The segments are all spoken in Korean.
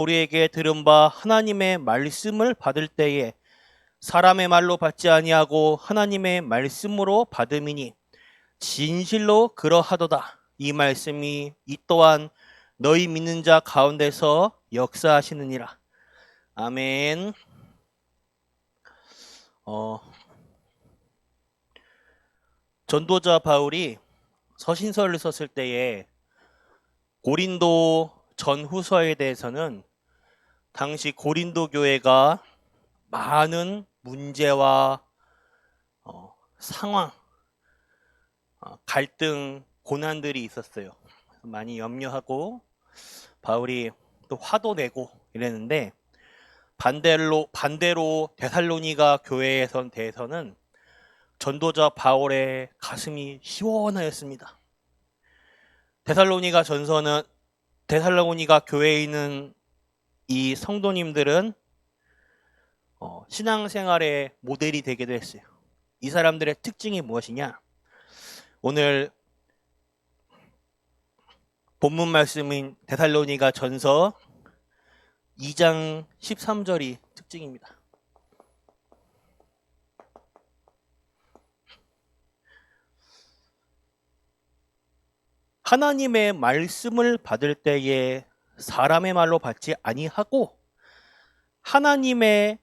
우리에게 들은 바 하나님의 말씀을 받을 때에 사람의 말로 받지 아니하고 하나님의 말씀으로 받음이니 진실로 그러하도다. 이 말씀이 이 또한 너희 믿는 자 가운데서 역사하시느니라. 아멘. 전도자 바울이 서신서를 썼을 때에 고린도 전후서에 대해서는 당시 고린도 교회가 많은 문제와 상황, 갈등, 고난들이 있었어요. 많이 염려하고 바울이 또 화도 내고 이랬는데 반대로 데살로니가 교회에 대해서는 전도자 바울의 가슴이 시원하였습니다. 데살로니가 교회에 있는 이 성도님들은 신앙생활의 모델이 되기도 했어요. 이 사람들의 특징이 무엇이냐? 오늘 본문 말씀인 데살로니가 전서 2장 13절이 특징입니다. 하나님의 말씀을 받을 때에 사람의 말로 받지 아니하고 하나님의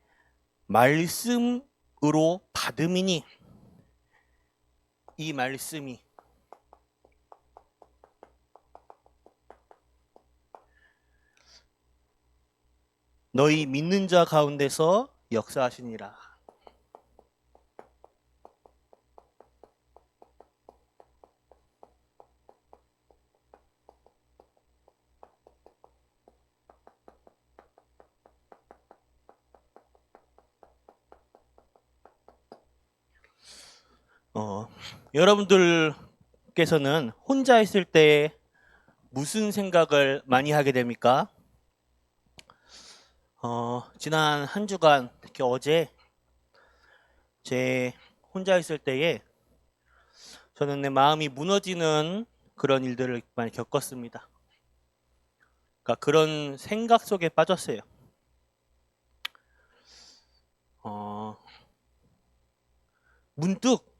말씀으로 받음이니 이 말씀이 너희 믿는 자 가운데서 역사하시니라. 여러분들께서는 혼자 있을 때 무슨 생각을 많이 하게 됩니까? 지난 한 주간, 특히 어제 제 혼자 있을 때에 저는 내 마음이 무너지는 그런 일들을 많이 겪었습니다. 그러니까 그런 생각 속에 빠졌어요. 문득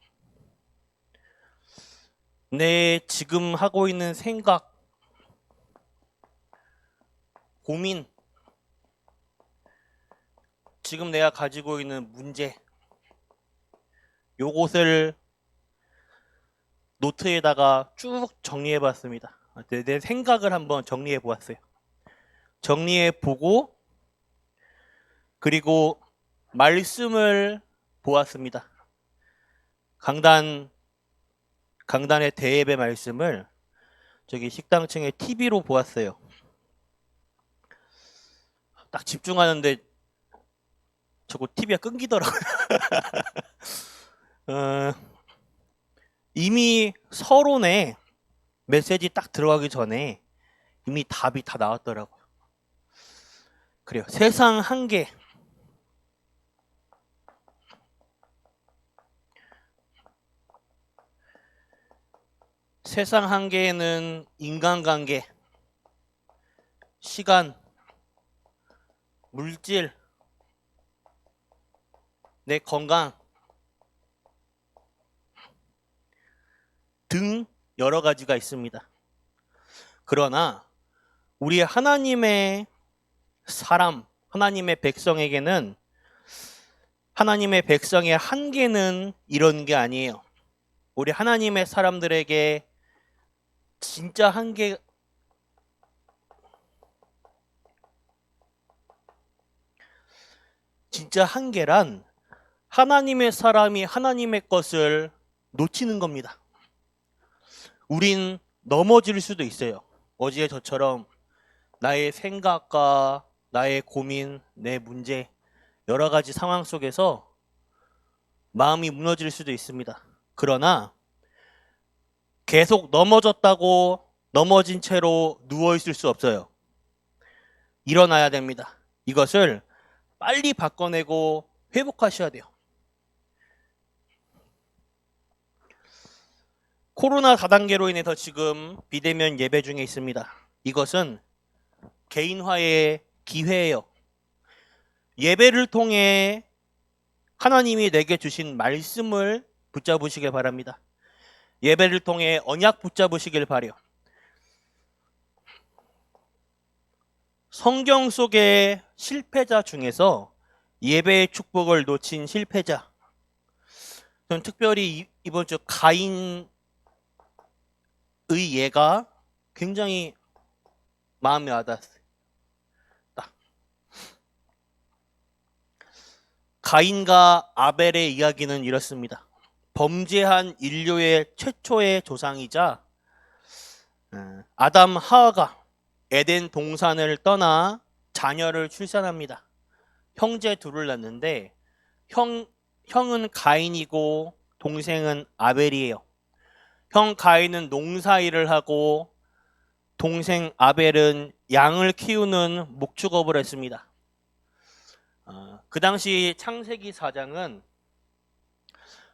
내 지금 하고 있는 생각, 고민, 지금 내가 가지고 있는 문제, 요것을 노트에다가 쭉 정리해 봤습니다. 내 생각을 한번 정리해 보았어요. 정리해 보고 그리고 말씀을 보았습니다. 강단의 대예배 말씀을 저기 식당층의 TV로 보았어요. 딱 집중하는데 저거 TV가 끊기더라고요. 이미 서론에 메시지 딱 들어가기 전에 이미 답이 다 나왔더라고요. 그래요. 세상 한계. 세상 한계에는 인간관계, 시간, 물질, 내 건강 등 여러 가지가 있습니다. 그러나 우리 하나님의 사람, 하나님의 백성에게는 하나님의 백성의 한계는 이런 게 아니에요. 우리 하나님의 사람들에게 진짜 한계란 하나님의 사람이 하나님의 것을 놓치는 겁니다. 우린 넘어질 수도 있어요. 어제 저처럼 나의 생각과 나의 고민, 내 문제, 여러 가지 상황 속에서 마음이 무너질 수도 있습니다. 그러나 계속 넘어졌다고 넘어진 채로 누워있을 수 없어요. 일어나야 됩니다. 이것을 빨리 바꿔내고 회복하셔야 돼요. 코로나 다단계로 인해서 지금 비대면 예배 중에 있습니다. 이것은 개인화의 기회예요. 예배를 통해 하나님이 내게 주신 말씀을 붙잡으시길 바랍니다. 예배를 통해 언약 붙잡으시길 바라요. 성경 속의 실패자 중에서 예배의 축복을 놓친 실패자, 저는 특별히 이번 주 가인의 예가 굉장히 마음에 와닿았어요. 가인과 아벨의 이야기는 이렇습니다. 범죄한 인류의 최초의 조상이자 아담 하와가 에덴 동산을 떠나 자녀를 출산합니다. 형제 둘을 낳는데 형은 가인이고 동생은 아벨이에요. 형 가인은 농사일을 하고 동생 아벨은 양을 키우는 목축업을 했습니다. 그 당시 창세기 4장은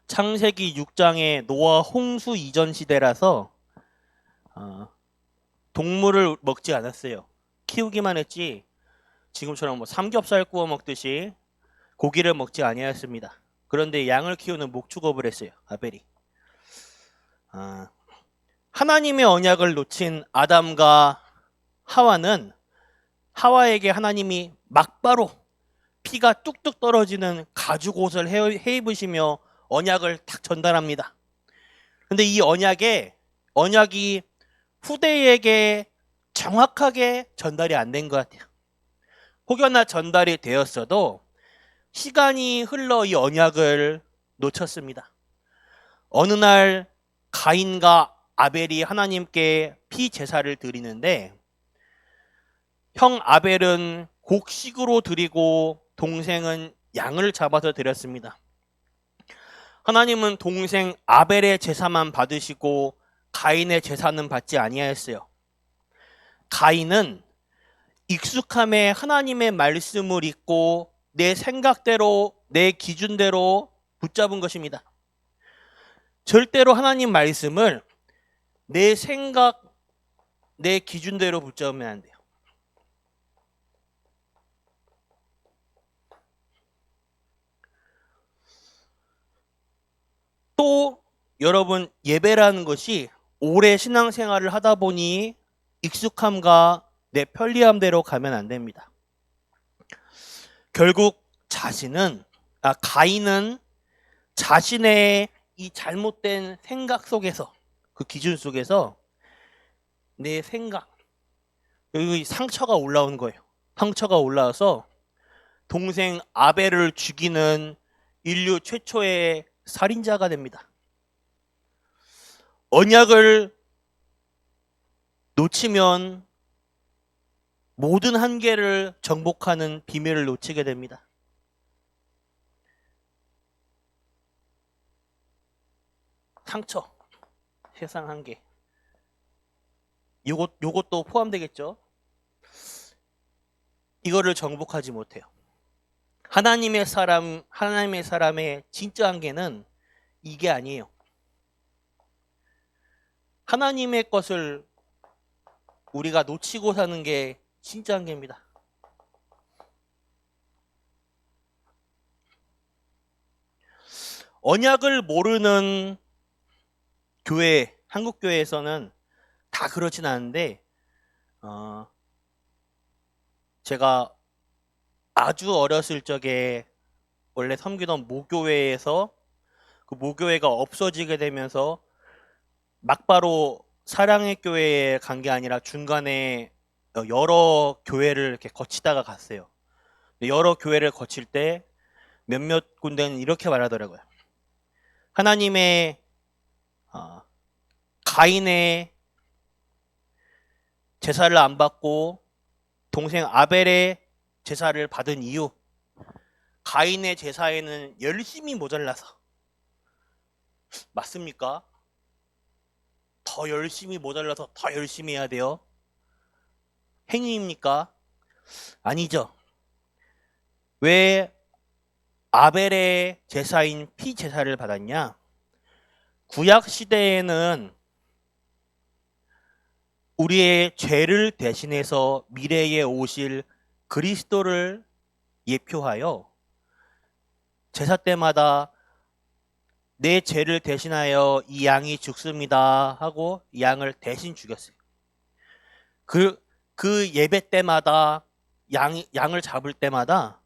창세기 6장의 노아 홍수 이전 시대라서 동물을 먹지 않았어요. 키우기만 했지 지금처럼 뭐 삼겹살 구워 먹듯이 고기를 먹지 아니하였습니다. 그런데 양을 키우는 목축업을 했어요. 아벨이. 하나님의 언약을 놓친 아담과 하와는 하와에게 하나님이 막바로 피가 뚝뚝 떨어지는 가죽 옷을 해 입으시며 언약을 탁 전달합니다. 그런데 이 언약이 후대에게 정확하게 전달이 안 된 것 같아요. 혹여나 전달이 되었어도 시간이 흘러 이 언약을 놓쳤습니다. 어느 날 가인과 아벨이 하나님께 피 제사를 드리는데 형 아벨은 곡식으로 드리고 동생은 양을 잡아서 드렸습니다. 하나님은 동생 아벨의 제사만 받으시고 가인의 제사는 받지 아니하였어요. 가인은 익숙함에 하나님의 말씀을 잊고 내 생각대로 내 기준대로 붙잡은 것입니다. 절대로 하나님 말씀을 내 생각, 내 기준대로 붙잡으면 안 돼요. 또 여러분, 예배라는 것이 오래 신앙생활을 하다 보니 익숙함과 내 편리함대로 가면 안 됩니다. 결국 가인은 자신의 이 잘못된 생각 속에서, 그 기준 속에서 내 생각, 여기 상처가 올라온 거예요. 상처가 올라와서 동생 아벨을 죽이는 인류 최초의 살인자가 됩니다. 언약을 놓치면 모든 한계를 정복하는 비밀을 놓치게 됩니다. 상처, 세상 한계. 요것도 포함되겠죠? 이거를 정복하지 못해요. 하나님의 사람의 진짜 한계는 이게 아니에요. 하나님의 것을 우리가 놓치고 사는 게 진짜 한계입니다. 언약을 모르는 교회, 한국 교회에서는 다 그렇진 않은데 제가 아주 어렸을 적에 원래 섬기던 모교회에서 그 모교회가 없어지게 되면서 막바로 사랑의 교회에 간 게 아니라 중간에 여러 교회를 이렇게 거치다가 갔어요. 여러 교회를 거칠 때 몇몇 군데는 이렇게 말하더라고요. 하나님의 가인의 제사를 안 받고 동생 아벨의 제사를 받은 이유, 가인의 제사에는 열심히 모자라서. 맞습니까? 더 열심히 모자라서 더 열심히 해야 돼요? 행위입니까? 아니죠. 왜 아벨의 제사인 피 제사를 받았냐? 구약 시대에는 우리의 죄를 대신해서 미래에 오실 그리스도를 예표하여 제사 때마다 내 죄를 대신하여 이 양이 죽습니다 하고 이 양을 대신 죽였어요. 그 예배 때마다 양을 잡을 때마다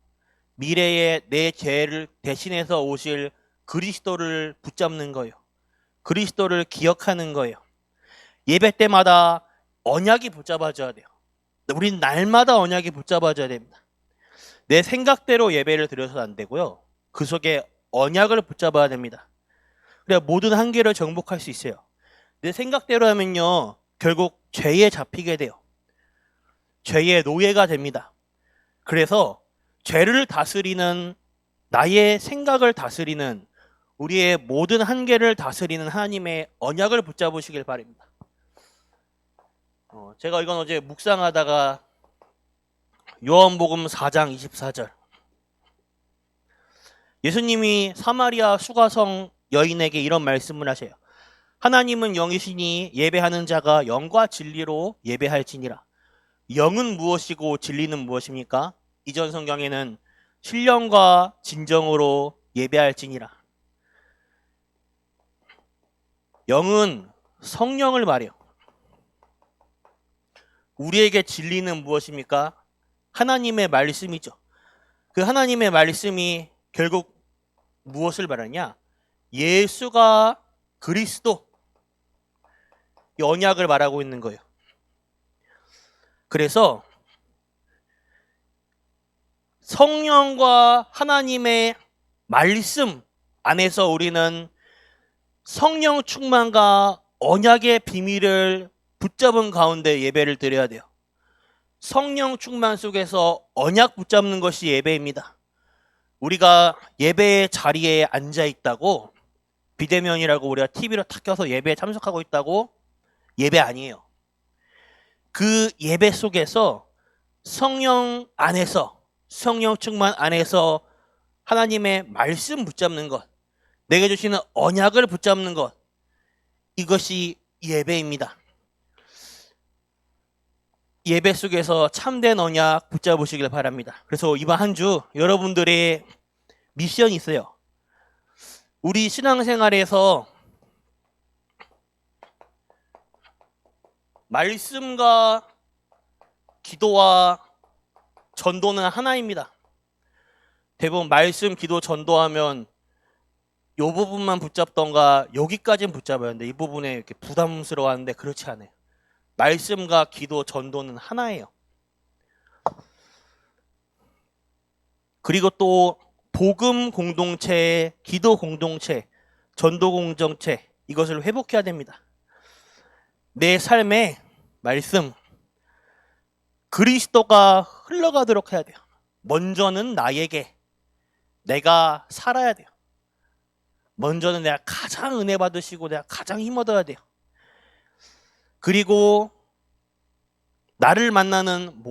미래에 내 죄를 대신해서 오실 그리스도를 붙잡는 거예요. 그리스도를 기억하는 거예요. 예배 때마다 언약이 붙잡아져야 돼요. 우린 날마다 언약이 붙잡아져야 됩니다. 내 생각대로 예배를 드려서는 안 되고요. 그 속에 언약을 붙잡아야 됩니다. 그래야 모든 한계를 정복할 수 있어요. 내 생각대로 하면요, 결국 죄에 잡히게 돼요. 죄의 노예가 됩니다. 그래서 죄를 다스리는, 나의 생각을 다스리는, 우리의 모든 한계를 다스리는 하나님의 언약을 붙잡으시길 바랍니다. 제가 이건 어제 묵상하다가 요한복음 4장 24절, 예수님이 사마리아 수가성 여인에게 이런 말씀을 하세요. 하나님은 영이시니 예배하는 자가 영과 진리로 예배할지니라. 영은 무엇이고 진리는 무엇입니까? 이전 성경에는 신령과 진정으로 예배할지니라. 영은 성령을 말해요. 우리에게 진리는 무엇입니까? 하나님의 말씀이죠. 그 하나님의 말씀이 결국 무엇을 말하냐? 예수가 그리스도, 이 언약을 말하고 있는 거예요. 그래서 성령과 하나님의 말씀 안에서 우리는 성령 충만과 언약의 비밀을 붙잡은 가운데 예배를 드려야 돼요. 성령 충만 속에서 언약 붙잡는 것이 예배입니다. 우리가 예배의 자리에 앉아 있다고, 비대면이라고 우리가 TV로 탁 켜서 예배에 참석하고 있다고 예배 아니에요. 그 예배 속에서 성령 안에서, 성령 충만 안에서 하나님의 말씀 붙잡는 것, 내게 주시는 언약을 붙잡는 것, 이것이 예배입니다. 예배 속에서 참된 언약 붙잡으시길 바랍니다. 그래서 이번 한 주 여러분들의 미션이 있어요. 우리 신앙생활에서 말씀과 기도와 전도는 하나입니다. 대부분 말씀, 기도, 전도하면 이 부분만 붙잡던가 여기까지는 붙잡아야 하는데 이 부분에 이렇게 부담스러워하는데 그렇지 않아요. 말씀과 기도, 전도는 하나예요. 그리고 또 복음 공동체, 기도 공동체, 전도 공동체, 이것을 회복해야 됩니다. 내 삶에 말씀, 그리스도가 흘러가도록 해야 돼요. 먼저는 나에게, 내가 살아야 돼요. 먼저는 내가 가장 은혜 받으시고 내가 가장 힘 얻어야 돼요. 그리고 나를 만나는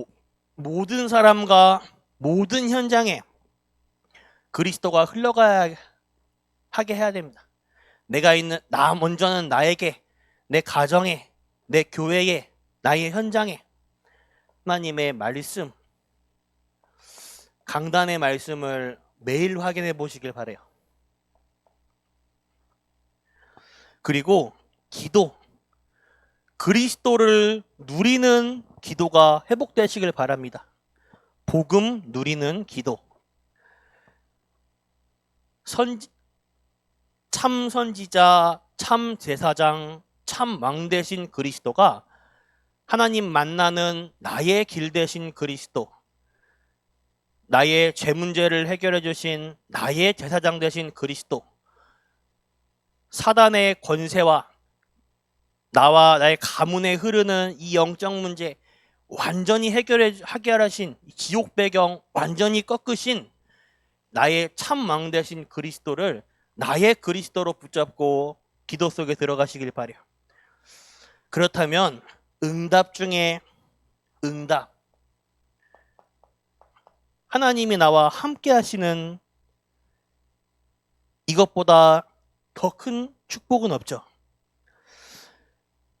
모든 사람과 모든 현장에 그리스도가 흘러가야 하게 해야 됩니다. 먼저는 나에게, 내 가정에, 내 교회에, 나의 현장에 하나님의 말씀, 강단의 말씀을 매일 확인해 보시길 바라요. 그리고 기도, 그리스도를 누리는 기도가 회복되시길 바랍니다. 복음 누리는 기도. 참 선지자, 참 제사장, 참 왕 되신 그리스도가 하나님 만나는 나의 길 되신 그리스도, 나의 죄 문제를 해결해 주신 나의 제사장 되신 그리스도, 사단의 권세와 나와 나의 가문에 흐르는 이 영적 문제 완전히 해결하신, 지옥 배경 완전히 꺾으신 나의 참 왕 되신 그리스도를 나의 그리스도로 붙잡고 기도 속에 들어가시길 바라요. 그렇다면 응답 중에 응답, 하나님이 나와 함께 하시는 이것보다 더 큰 축복은 없죠.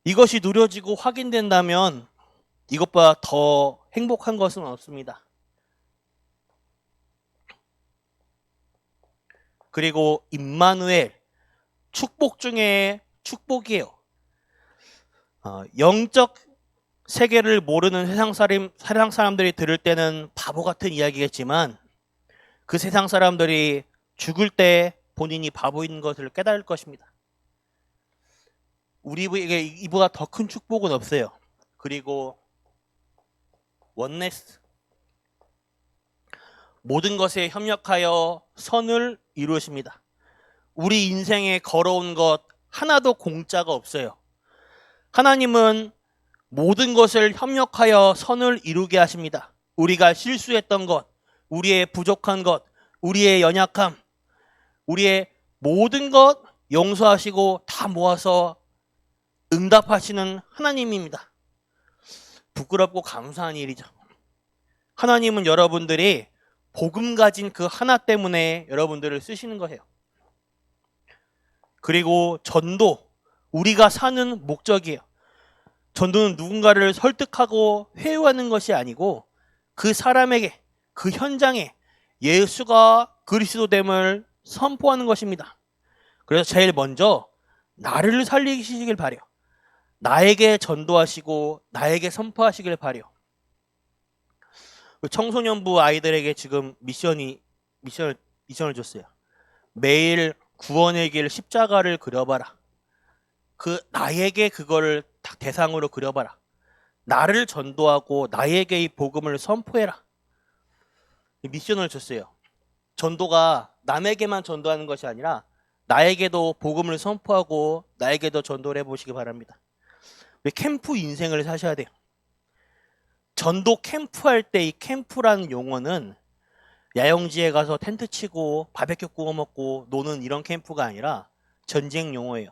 이것이 누려지고 확인된다면 이것보다 더 행복한 것은 없습니다. 그리고 임마누엘, 축복 중에 축복이에요. 영적 세계를 모르는 세상 사람들이 들을 때는 바보 같은 이야기겠지만 그 세상 사람들이 죽을 때 본인이 바보인 것을 깨달을 것입니다. 우리에게 이보다 더 큰 축복은 없어요. 그리고 원네스, 모든 것에 협력하여 선을 이루십니다. 우리 인생에 걸어온 것 하나도 공짜가 없어요. 하나님은 모든 것을 협력하여 선을 이루게 하십니다. 우리가 실수했던 것, 우리의 부족한 것, 우리의 연약함, 우리의 모든 것 용서하시고 다 모아서 응답하시는 하나님입니다. 부끄럽고 감사한 일이죠. 하나님은 여러분들이 복음 가진 그 하나 때문에 여러분들을 쓰시는 거예요. 그리고 전도, 우리가 사는 목적이에요. 전도는 누군가를 설득하고 회유하는 것이 아니고 그 사람에게, 그 현장에 예수가 그리스도됨을 선포하는 것입니다. 그래서 제일 먼저 나를 살리시길 바래요. 나에게 전도하시고 나에게 선포하시길 바래요. 청소년부 아이들에게 지금 미션을 줬어요. 매일 구원의 길 십자가를 그려봐라. 나에게 그거를 대상으로 그려봐라. 나를 전도하고 나에게 이 복음을 선포해라. 미션을 줬어요. 전도가 남에게만 전도하는 것이 아니라 나에게도 복음을 선포하고 나에게도 전도를 해보시기 바랍니다. 캠프 인생을 사셔야 돼요. 전도 캠프 할 때 이 캠프라는 용어는 야영지에 가서 텐트 치고 바베큐 구워 먹고 노는 이런 캠프가 아니라 전쟁 용어예요.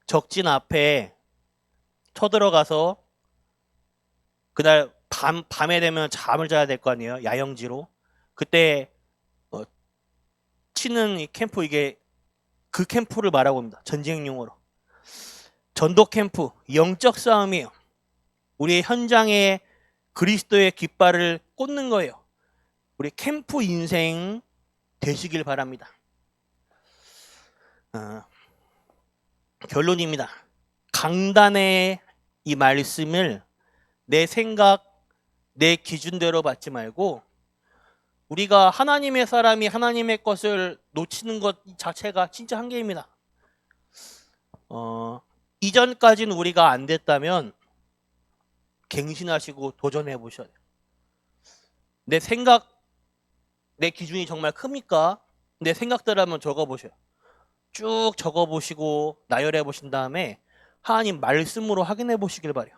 적진 앞에 쳐들어가서 그날 밤에 되면 잠을 자야 될 거 아니에요. 야영지로. 그때 치는 이 캠프, 이게 그 캠프를 말하고 있습니다. 전쟁 용어로. 전도 캠프, 영적 싸움이에요. 우리의 현장에 그리스도의 깃발을 꽂는 거예요. 우리 캠프 인생 되시길 바랍니다. 결론입니다. 강단의 이 말씀을 내 생각, 내 기준대로 받지 말고 우리가 하나님의 사람이 하나님의 것을 놓치는 것 자체가 진짜 한계입니다. 이전까지는 우리가 안 됐다면 갱신하시고 도전해 보셔야 돼요. 내 생각, 내 기준이 정말 큽니까? 내 생각대로 한번 적어보셔요. 쭉 적어보시고 나열해 보신 다음에 하나님 말씀으로 확인해 보시길 바래요.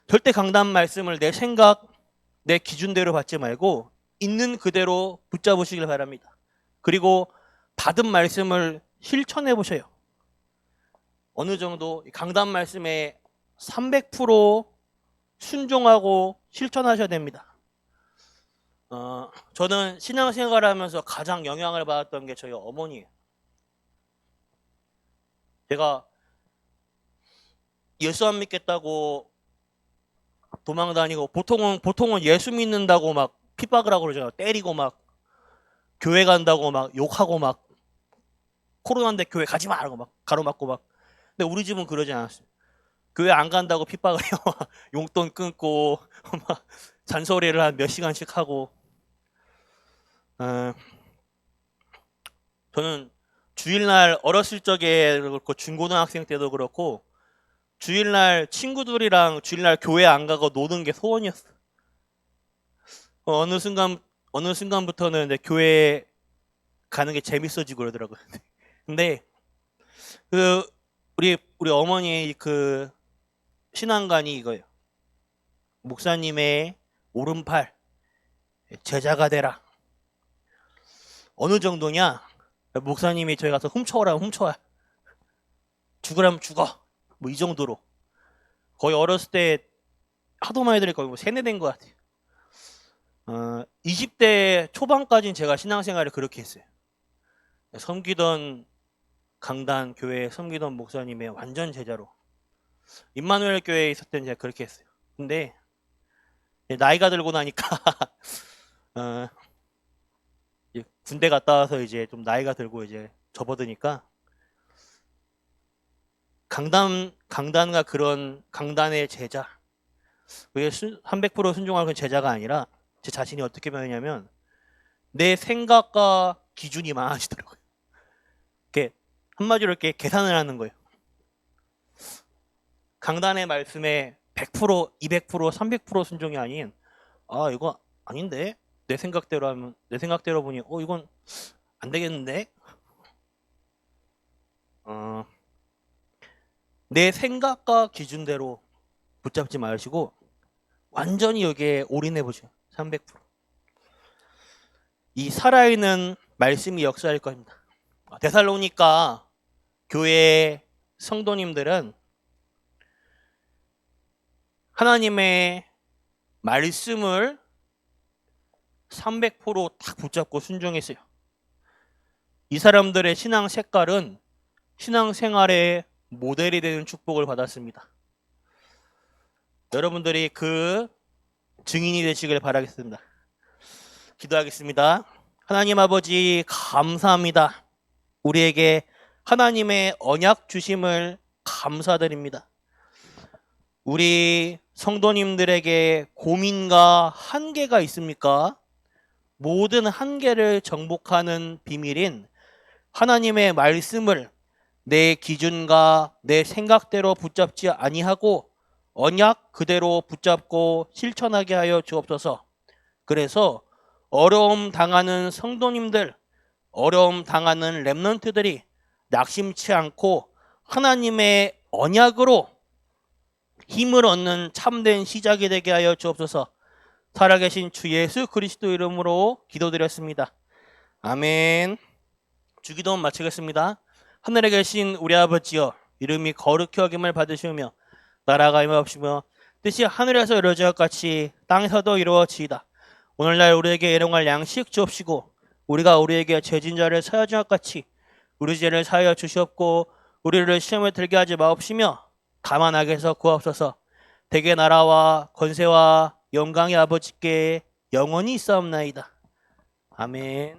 절대 강단 말씀을 내 생각, 내 기준대로 받지 말고 있는 그대로 붙잡으시길 바랍니다. 그리고 받은 말씀을 실천해 보셔요. 어느 정도 강단 말씀에 300% 순종하고 실천하셔야 됩니다. 저는 신앙생활을 하면서 가장 영향을 받았던 게 저희 어머니예요. 제가 예수 안 믿겠다고 도망다니고 보통은 예수 믿는다고 막 핍박을 하고 그러잖아요. 때리고 막 교회 간다고 막 욕하고 막 코로나인데 교회 가지 마라고 막 가로막고 막. 근데 우리 집은 그러지 않았어요. 교회 안 간다고 핍박을 해요. 용돈 끊고 막 잔소리를 한 몇 시간씩 하고. 저는 주일날 어렸을 적에 그렇고 중고등학생 때도 그렇고 주일날 친구들이랑 주일날 교회 안 가고 노는 게 소원이었어. 어느 순간부터는 이제 교회 가는 게 재밌어지고 그러더라고요. 근데 우리 어머니의 그 신앙관이 이거예요. 목사님의 오른팔 제자가 되라. 어느 정도냐? 목사님이 저희 가서 훔쳐오라면 훔쳐와. 죽으라면 죽어. 뭐 이 정도로. 거의 어렸을 때 하도 많이 들으니까 거의 뭐 세뇌된 것 같아요. 20대 초반까지는 제가 신앙생활을 그렇게 했어요. 섬기던 강단 교회에 섬기던 목사님의 완전 제자로. 임마누엘 교회에 있을 때는 제가 그렇게 했어요. 근데 나이가 들고 나니까 군대 갔다 와서 이제 좀 나이가 들고 이제 접어드니까 강단과 그런 강단의 제자, 그게 300% 순종하는 제자가 아니라 제 자신이 어떻게 변했냐면 내 생각과 기준이 많아지더라고요. 이렇게 한마디로 이렇게 계산을 하는 거예요. 강단의 말씀에 100%, 200%, 300% 순종이 아닌, 아 이거 아닌데 내 생각대로 하면, 내 생각대로 보니 이건 안 되겠는데, 내 생각과 기준대로 붙잡지 마시고 완전히 여기에 올인해 보세요. 300%. 이 살아있는 말씀이 역사할 겁니다. 데살로니가 교회 성도님들은 하나님의 말씀을 300%딱 붙잡고 순종했어요. 이 사람들의 신앙 색깔은 신앙생활의 모델이 되는 축복을 받았습니다. 여러분들이 그 증인이 되시길 바라겠습니다. 기도하겠습니다. 하나님 아버지 감사합니다. 우리에게 하나님의 언약 주심을 감사드립니다. 우리 성도님들에게 고민과 한계가 있습니까? 모든 한계를 정복하는 비밀인 하나님의 말씀을 내 기준과 내 생각대로 붙잡지 아니하고 언약 그대로 붙잡고 실천하게 하여 주옵소서. 그래서 어려움 당하는 성도님들, 어려움 당하는 렘넌트들이 낙심치 않고 하나님의 언약으로 힘을 얻는 참된 시작이 되게 하여 주옵소서. 살아계신 주 예수 그리스도 이름으로 기도드렸습니다. 아멘. 주기도 마치겠습니다. 하늘에 계신 우리 아버지여, 이름이 거룩히 여김을 받으시며 나라가 임하옵시며 뜻이 하늘에서 이루어진 것 같이 땅에서도 이루어지이다. 오늘날 우리에게 일용할 양식 주옵시고 우리가 우리에게 죄진 자를 사하여 준 것 같이 우리 죄를 사하여 주시옵고 우리를 시험에 들게 하지 마옵시며 다만 악에서 구하옵소서. 대개 나라와 권세와 영광의 아버지께 영원히 있사옵나이다. 아멘.